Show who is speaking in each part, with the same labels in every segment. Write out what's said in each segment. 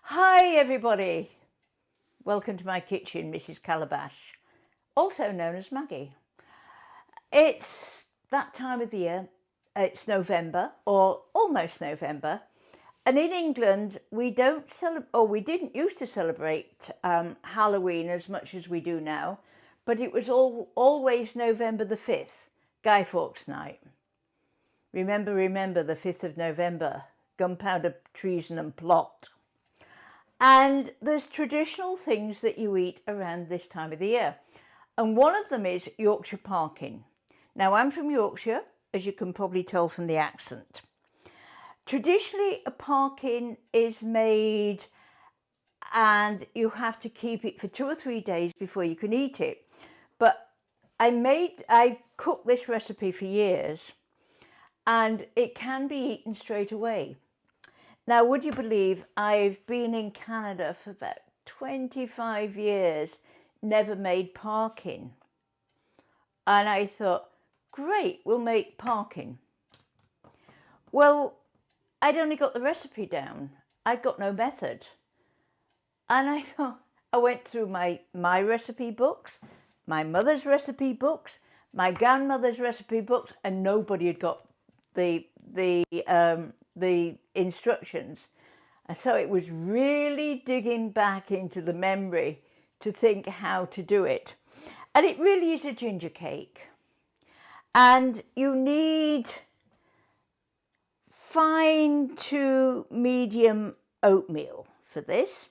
Speaker 1: Hi everybody, welcome to my kitchen, Mrs. Calabash, also known as Maggie. It's that time of the year, it's November or almost November, and in England we don't celebrate, or we didn't used to celebrate Halloween as much as we do now, but it was always November the 5th, Guy Fawkes night. Remember the 5th of November, gunpowder, treason and plot. And there's traditional things that you eat around this time of the year. And one of them is Yorkshire Parkin. Now, I'm from Yorkshire, as you can probably tell from the accent. Traditionally, a parkin is made and you have to keep it for 2 or 3 days before you can eat it. But I cooked this recipe for years and it can be eaten straight away. Now, would you believe I've been in Canada for about 25 years, never made parkin. And I thought, great, we'll make parkin. Well, I'd only got the recipe down. I'd got no method. And I thought, I went through my recipe books, my mother's recipe books, my grandmother's recipe books, and nobody had got the instructions. And so it was really digging back into the memory to think how to do it. And it really is a ginger cake. And you need fine to medium oatmeal for this.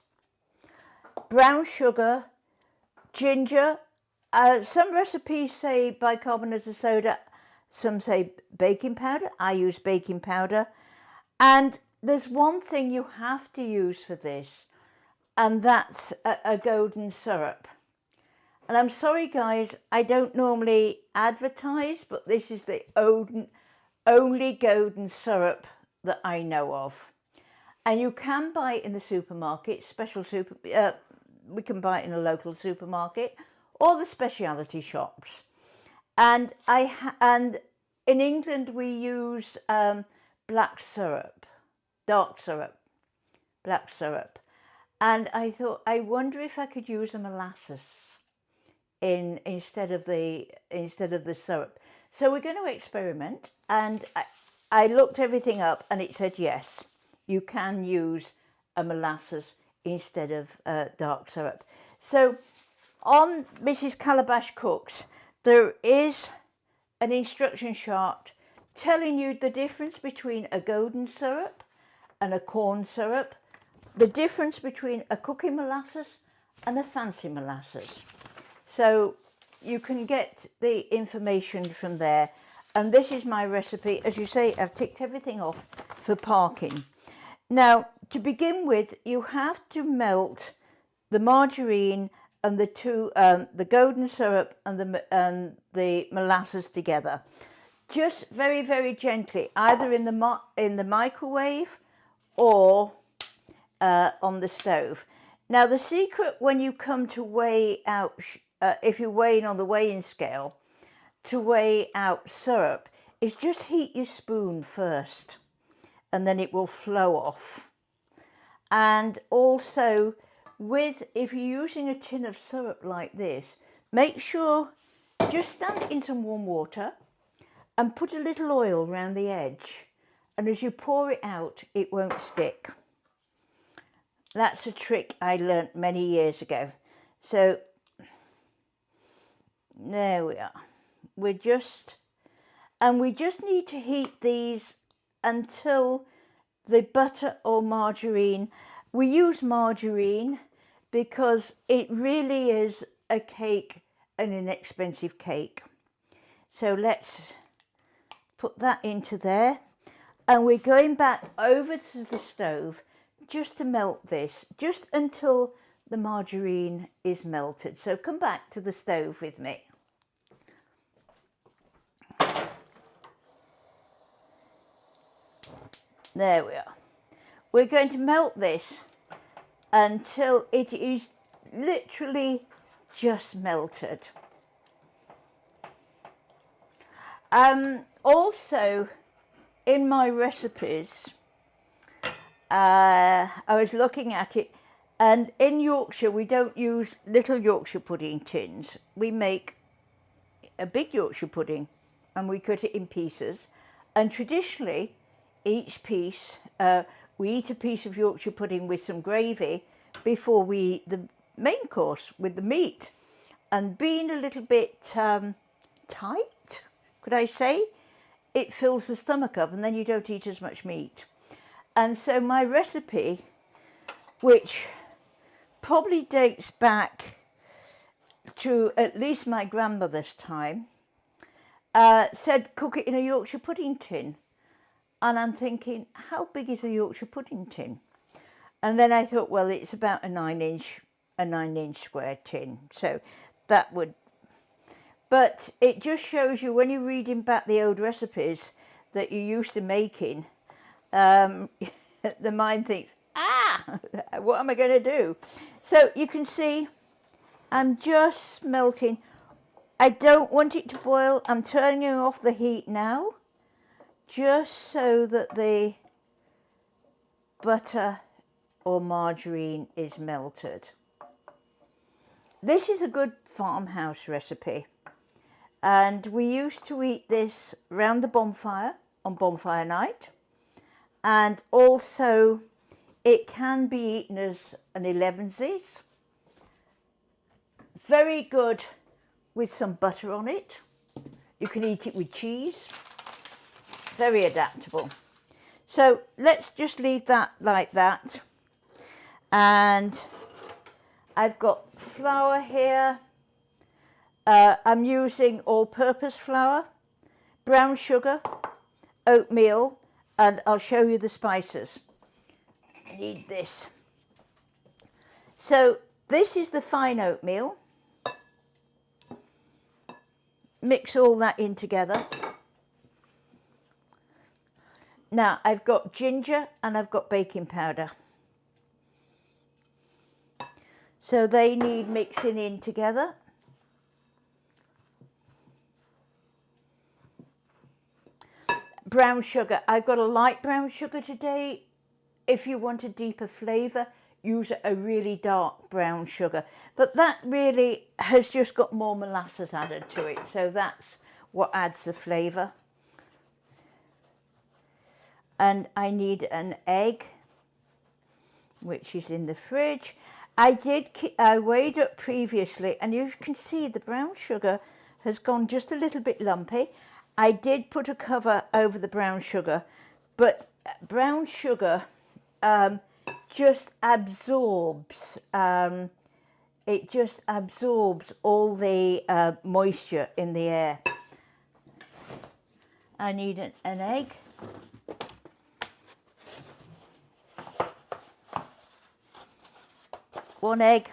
Speaker 1: Brown sugar, ginger. Some recipes say bicarbonate of soda. Some say baking powder. I use baking powder. And there's one thing you have to use for this, and that's a golden syrup. And I'm sorry guys, I don't normally advertise, but this is the only golden syrup that I know of. And you can buy it in the supermarket, we can buy it in a local supermarket or the specialty shops. And in England we use black syrup, dark syrup, black syrup. And I thought, I wonder if I could use a molasses instead of the syrup. So we're going to experiment, and I looked everything up and it said yes, you can use a molasses instead of dark syrup. So on Mrs. Calabash Cooks, there is an instruction chart telling you the difference between a golden syrup and a corn syrup, the difference between a cooking molasses and a fancy molasses. So you can get the information from there. And this is my recipe. As you say, I've ticked everything off for parkin. Now, to begin with, you have to melt the margarine and the golden syrup and the molasses together. Just very, very gently, either in the microwave or on the stove. Now, the secret when you come to weigh out, if you're weighing on the weighing scale, to weigh out syrup, is just heat your spoon first, and then it will flow off. And also, if you're using a tin of syrup like this, make sure, just stand it in some warm water and put a little oil around the edge. And as you pour it out, it won't stick. That's a trick I learnt many years ago. So, there we are. We just need to heat these until the butter or margarine. We use margarine because it really is a cake, an inexpensive cake. So let's put that into there. And we're going back over to the stove just to melt this, just until the margarine is melted. So come back to the stove with me. There we are. We're going to melt this until it is literally just melted. Also, in my recipes, I was looking at it, and in Yorkshire we don't use little Yorkshire pudding tins. We make a big Yorkshire pudding and we cut it in pieces, and traditionally each piece, we eat a piece of Yorkshire pudding with some gravy before we eat the main course with the meat. And being a little bit tight, could I say, it fills the stomach up and then you don't eat as much meat. And so my recipe, which probably dates back to at least my grandmother's time, said cook it in a Yorkshire pudding tin. And I'm thinking, how big is a Yorkshire pudding tin? And then I thought, well, it's about a 9-inch square tin. So that would, but it just shows you when you're reading back the old recipes that you're used to making, the mind thinks, what am I going to do? So you can see I'm just melting. I don't want it to boil. I'm turning off the heat now, just so that the butter or margarine is melted. This is a good farmhouse recipe, and we used to eat this round the bonfire on bonfire night, and also it can be eaten as an elevensies. Very good with some butter on it. You can eat it with cheese. Very adaptable. So let's just leave that like that. And I've got flour here. I'm using all-purpose flour, brown sugar, oatmeal, and I'll show you the spices. I need this. So this is the fine oatmeal. Mix all that in together. Now I've got ginger and I've got baking powder. So they need mixing in together. Brown sugar. I've got a light brown sugar today. If you want a deeper flavour, use a really dark brown sugar. But that really has just got more molasses added to it. So that's what adds the flavour. And I need an egg, which is in the fridge. I weighed up previously, and you can see the brown sugar has gone just a little bit lumpy. I did put a cover over the brown sugar, but brown sugar just absorbs, it just absorbs all the moisture in the air. I need an egg. One egg.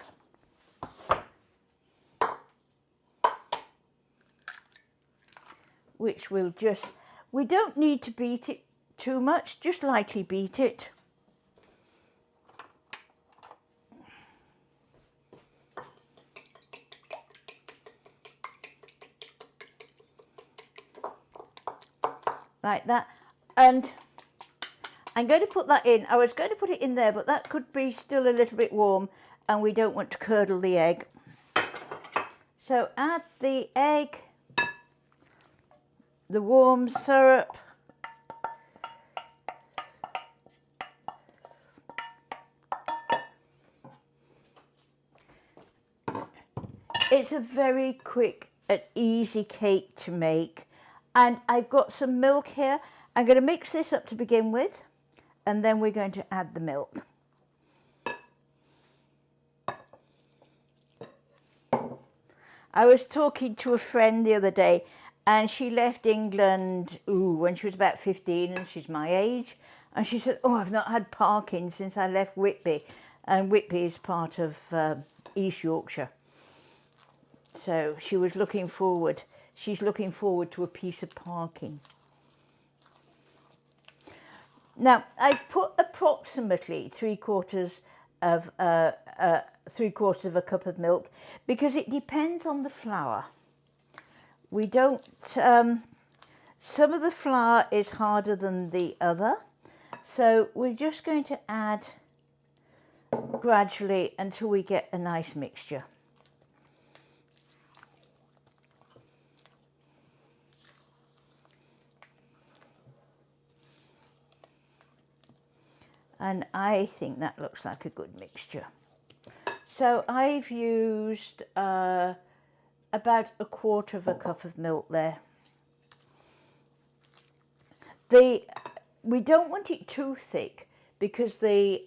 Speaker 1: Which will just, we don't need to beat it too much, just lightly beat it. Like that. And I'm going to put that in. I was going to put it in there, but that could be still a little bit warm, and we don't want to curdle the egg. So add the egg, the warm syrup, it's a very quick and easy cake to make. And I've got some milk here. I'm going to mix this up to begin with, and then we're going to add the milk. I was talking to a friend the other day, and she left England when she was about 15, and she's my age. And she said, oh, I've not had Parkin since I left Whitby. And Whitby is part of East Yorkshire. So she was looking forward. She's looking forward to a piece of Parkin. Now, I've put approximately 3/4 of a cup of milk, because it depends on the flour. We don't, some of the flour is harder than the other, So we're just going to add gradually until we get a nice mixture. And I think that looks like a good mixture. So I've used about 1/4 cup of milk there. We don't want it too thick because the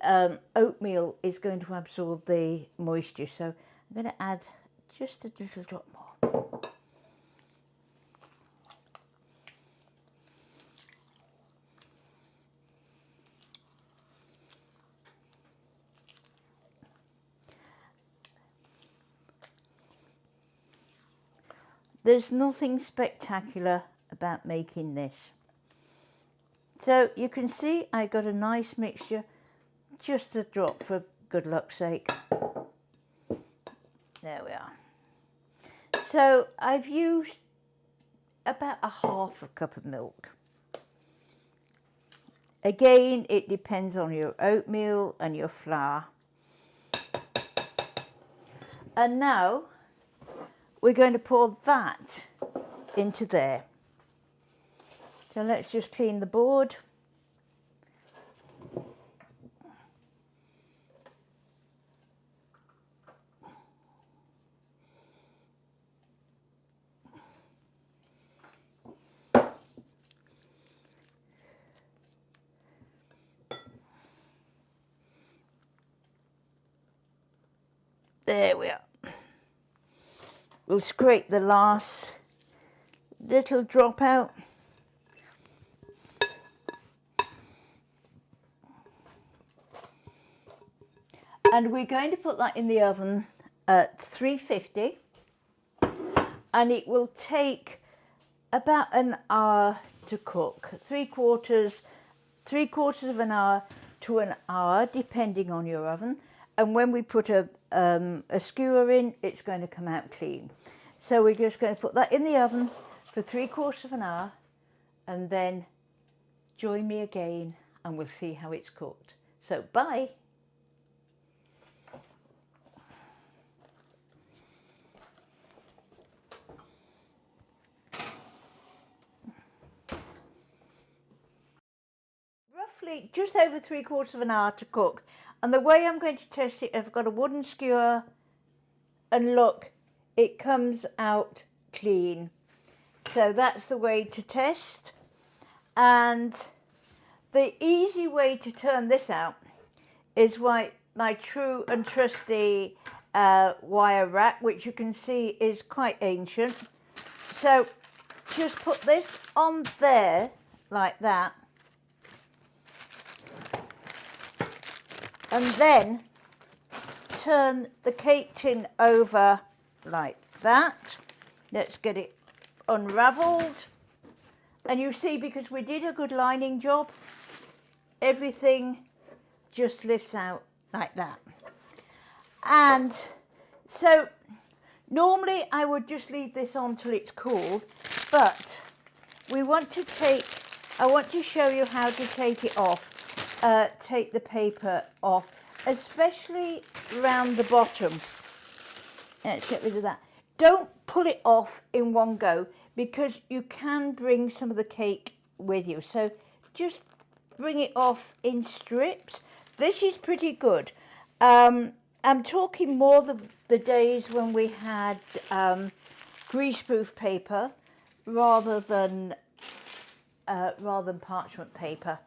Speaker 1: oatmeal is going to absorb the moisture. So I'm going to add just a little drop more. There's nothing spectacular about making this. So you can see I got a nice mixture, just a drop for good luck's sake. There we are. So I've used about 1/2 cup of milk. Again, it depends on your oatmeal and your flour. And now we're going to pour that into there. So let's just clean the board. There we are. We'll scrape the last little drop out. And we're going to put that in the oven at 350, and it will take about an hour to cook. Three quarters of an hour to an hour, depending on your oven. And when we put a skewer in, it's going to come out clean. So we're just going to put that in the oven for 3/4 of an hour, and then join me again and we'll see how it's cooked. So bye. Roughly just over 3/4 of an hour to cook. And the way I'm going to test it, I've got a wooden skewer, and look, it comes out clean. So that's the way to test. And the easy way to turn this out is my true and trusty wire rack, which you can see is quite ancient. So just put this on there like that. And then turn the cake tin over like that. Let's get it unravelled. And you see, because we did a good lining job, everything just lifts out like that. And so normally I would just leave this on till it's cool, but I want to show you how to take it off. Take the paper off, especially around the bottom. Let's get rid of that. Don't pull it off in one go, because you can bring some of the cake with you. So just bring it off in strips. This is pretty good. I'm talking more the days when we had greaseproof paper rather than parchment paper.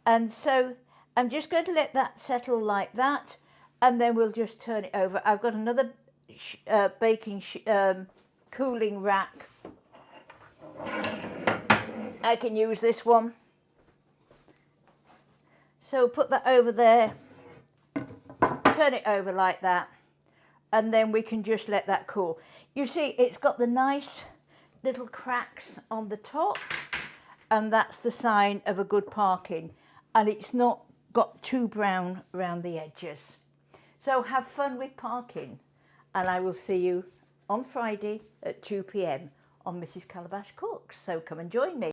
Speaker 1: And so I'm just going to let that settle like that, and then we'll just turn it over. I've got another cooling rack. I can use this one. So put that over there, turn it over like that, and then we can just let that cool. You see, it's got the nice little cracks on the top, and that's the sign of a good parkin. And it's not got too brown around the edges. So have fun with parkin, and I will see you on Friday at 2 p.m. on Mrs. Calabash Cooks. So come and join me.